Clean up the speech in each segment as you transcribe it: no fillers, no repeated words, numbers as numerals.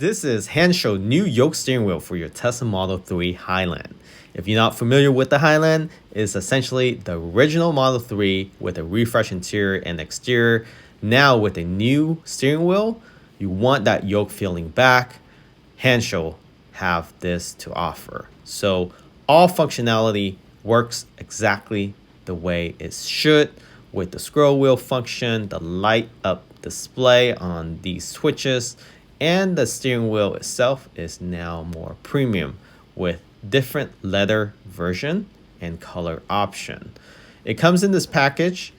This is Hansshow new Yoke steering wheel for your Tesla Model 3 Highland. If you're not familiar with the Highland, it's essentially the original Model 3 with a refreshed interior and exterior. Now with a new steering wheel, you want that Yoke feeling back. Hansshow have this to offer. So all functionality works exactly the way it should, with the scroll wheel function, the light up display on these switches, and the steering wheel itself is now more premium with different leather version and color option. It comes in this package,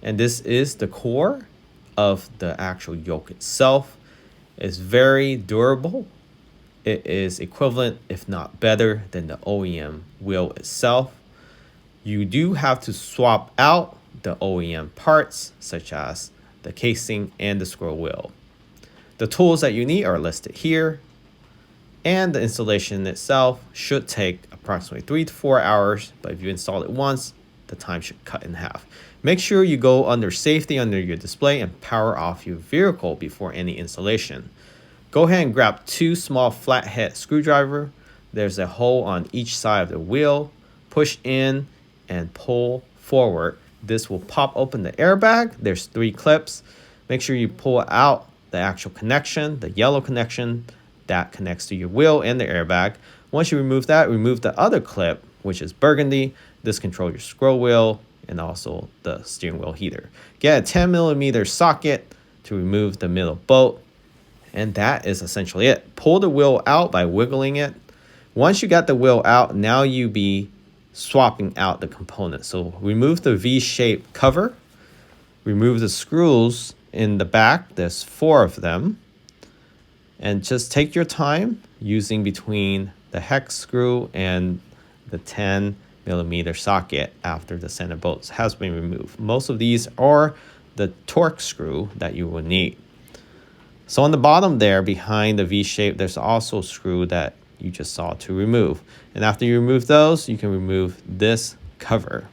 and this is the core of the actual yoke itself. It's very durable. It is equivalent, if not better, than the OEM wheel itself. You do have to swap out the OEM parts, such as the casing and the scroll wheel. The tools that you need are listed here, and the installation itself should take approximately 3 to 4 hours, but if you install it once, the time should cut in half. Make sure you go under safety under your display and power off your vehicle before any installation. Go ahead and grab 2 small flathead screwdriver. There's a hole on each side of the wheel. Push in and pull forward. This will pop open the airbag. There's 3 clips. Make sure you pull out the actual connection, the yellow connection that connects to your wheel and the airbag. Once you remove that, remove the other clip, which is burgundy. This controls your scroll wheel and also the steering wheel heater. Get a 10mm socket to remove the middle bolt. And that is essentially it. Pull the wheel out by wiggling it. Once you got the wheel out, now you be swapping out the components. So remove the V-shaped cover. Remove the screws in the back. There's 4 of them. And just take your time using between the hex screw and the 10mm socket after the center bolt has been removed. Most of these are the torque screw that you will need. So on the bottom there, behind the V shape, there's also a screw that you just saw to remove. And after you remove those, you can remove this cover.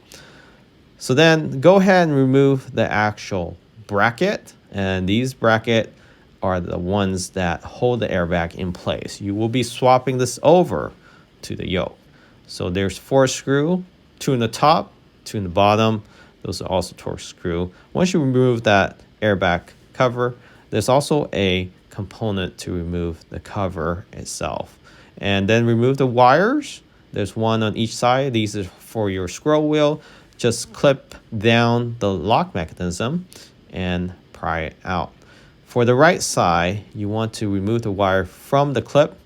So then go ahead and remove the actual bracket. And these bracket are the ones that hold the airbag in place. You will be swapping this over to the yoke. So there's 4 screw, 2 in the top, 2 in the bottom. Those are also torque screw. Once you remove that airbag cover, there's also a component to remove the cover itself. And then remove the wires. There's 1 on each side. These are for your scroll wheel. Just clip down the lock mechanism and pry it out. For the right side, you want to remove the wire from the clip.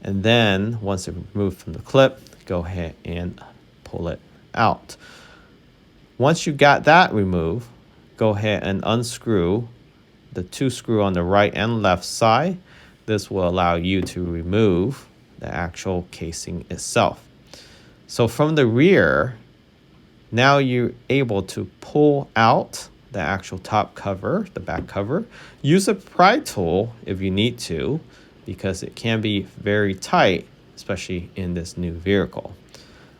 And then once it's removed from the clip, go ahead and pull it out. Once you got that removed, go ahead and unscrew the 2 screw on the right and left side. This will allow you to remove the actual casing itself. So from the rear, now you're able to pull out the actual top cover, the back cover. Use a pry tool if you need to, because it can be very tight, especially in this new vehicle.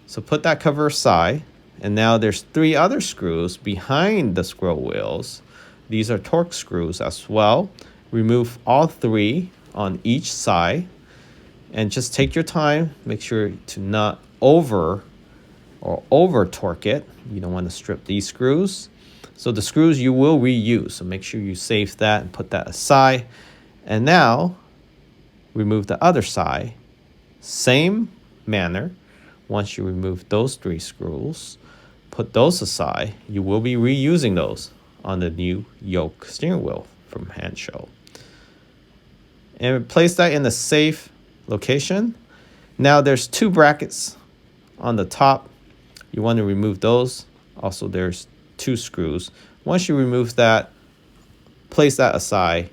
So put that cover aside, and now there's 3 other screws behind the scroll wheels. These are torque screws as well. Remove all 3 on each side, and just take your time. Make sure to not over torque it. You don't want to strip these screws. So the screws you will reuse, so make sure you save that and put that aside. And now remove the other side. Same manner. Once you remove those 3 screws, put those aside. You will be reusing those on the new yoke steering wheel from Hansshow. And place that in a safe location. Now there's 2 brackets on the top. You want to remove those. Also, there's 2 screws. Once you remove that, place that aside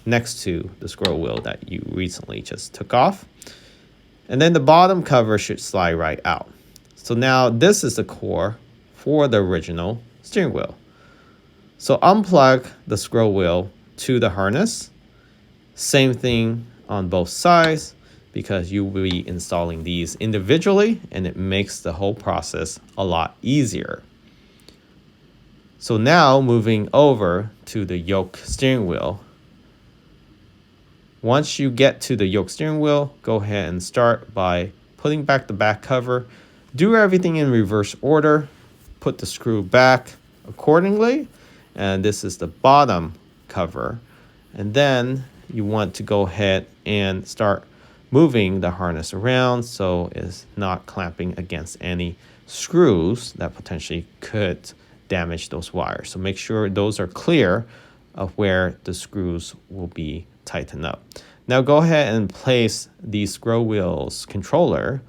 next to the scroll wheel that you recently just took off. And then the bottom cover should slide right out. So now this is the core for the original steering wheel. So unplug the scroll wheel to the harness. Same thing on both sides, because you will be installing these individually, and it makes the whole process a lot easier. So now moving over to the yoke steering wheel. Once you get to the yoke steering wheel, go ahead and start by putting back the back cover. Do everything in reverse order. Put the screw back accordingly. And this is the bottom cover. And then you want to go ahead and start moving the harness around so it's not clamping against any screws that potentially could damage those wires. So make sure those are clear of where the screws will be tightened up. Now go ahead and place the scroll wheels controller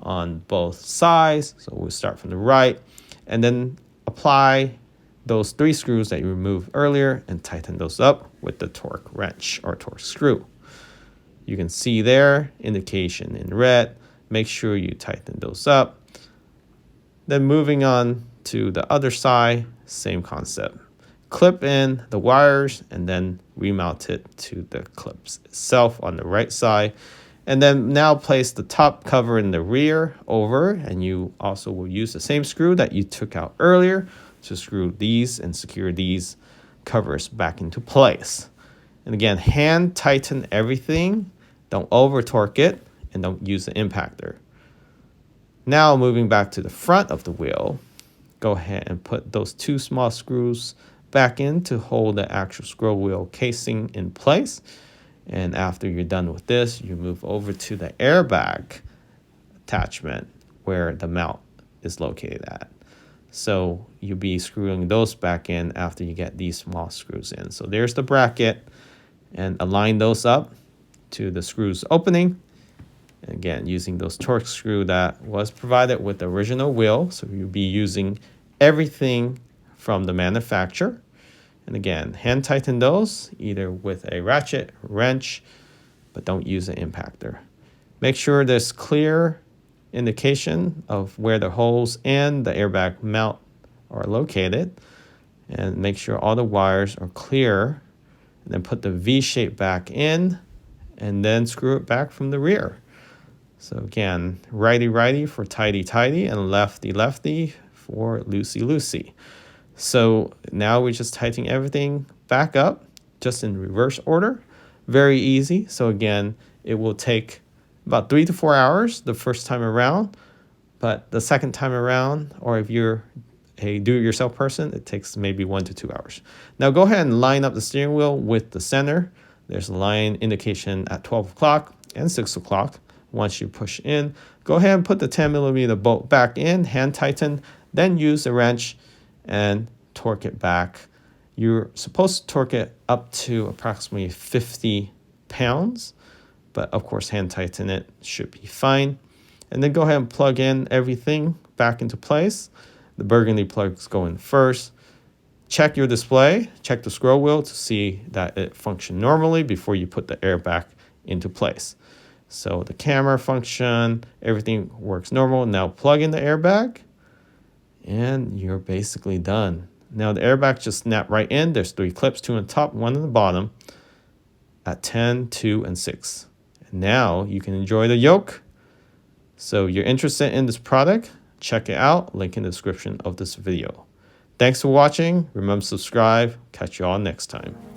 on both sides. So we'll start from the right and then apply those 3 screws that you removed earlier and tighten those up with the torque wrench or torque screw. You can see there, indication in red. Make sure you tighten those up. Then moving on to the other side, same concept. Clip in the wires and then remount it to the clips itself on the right side. And then now place the top cover in the rear over, and you also will use the same screw that you took out earlier to screw these and secure these covers back into place. And again, hand tighten everything. Don't over torque it and don't use the impactor. Now moving back to the front of the wheel, go ahead and put those 2 small screws back in to hold the actual scroll wheel casing in place. And after you're done with this, you move over to the airbag attachment where the mount is located at. So you'll be screwing those back in after you get these small screws in. So there's the bracket, and align those up to the screws opening. And again, using those torque screw that was provided with the original wheel. So you'll be using everything from the manufacturer. And again, hand tighten those either with a ratchet, wrench, but don't use an impactor. Make sure there's clear indication of where the holes and the airbag mount are located, and make sure all the wires are clear, and then put the V shape back in and then screw it back from the rear. So again, righty righty for tighty tighty and lefty lefty for loosey loosey. So now we're just tightening everything back up just in reverse order. Very easy. So again, it will take about 3 to 4 hours the first time around, but the second time around, or if you're a do-it-yourself person, it takes maybe 1 to 2 hours. Now go ahead and line up the steering wheel with the center. There's a line indication at 12 o'clock and 6 o'clock. Once you push in, go ahead and put the 10mm bolt back in, hand tighten, then use a wrench and torque it back. You're supposed to torque it up to approximately 50 pounds, but of course hand tighten it should be fine. And then go ahead and plug in everything back into place. The burgundy plugs go in first. Check your display, check the scroll wheel to see that it functions normally before you put the airbag into place. So the camera function, everything works normal. Now plug in the airbag and you're basically done. Now the airbag just snap right in. There's 3 clips, 2 on top, 1 on the bottom at 10, 2, and 6. And now you can enjoy the yoke. So you're interested in this product, check it out. Link in the description of this video. Thanks for watching. Remember to subscribe. Catch you all next time.